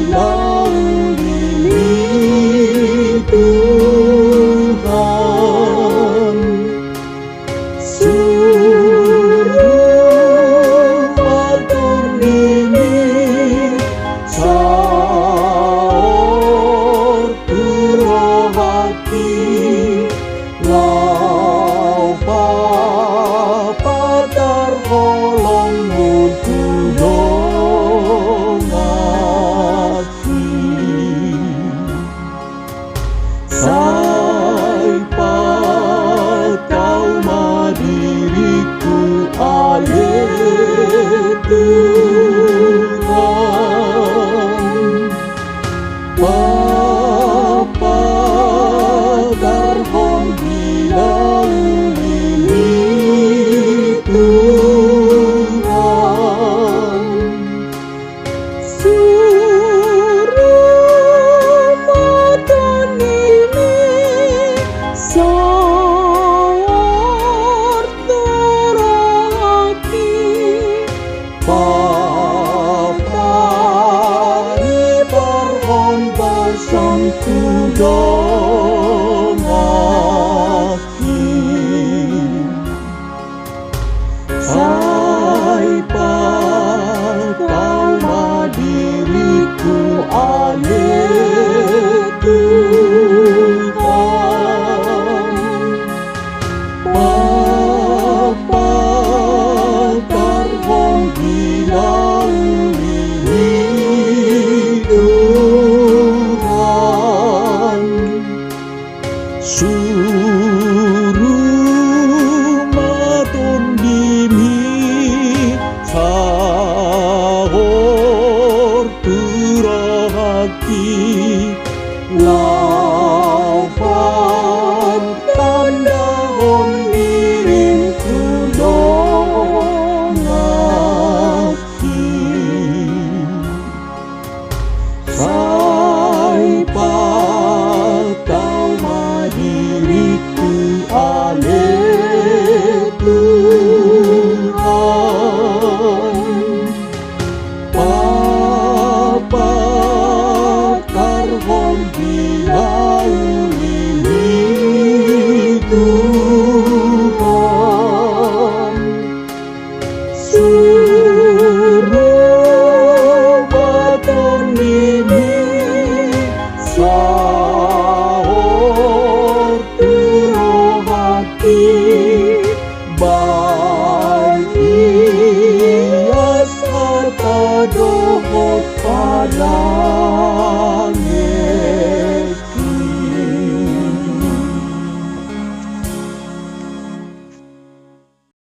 dinaungi Tuhan. Suruh matur nini saor turo hati lau papatar holongmu tulung Sai Patau ma diriku ale Tuhan. Bapa darhon dinaungi Tuhan. Suruh matur nini saor turo hati papari parhon basam tudong Sai Patau ma diriku ale Tuhan. Bapa darhon dinaungi Tuhan. Suruh matur nini saor turo hati lau tandahon miring tulung Sai Patau ma diriku ale Tuhan. Bapa darhon dinaungi Tuhan. Suruh matur nini saor turo hati bayi asata dohot pada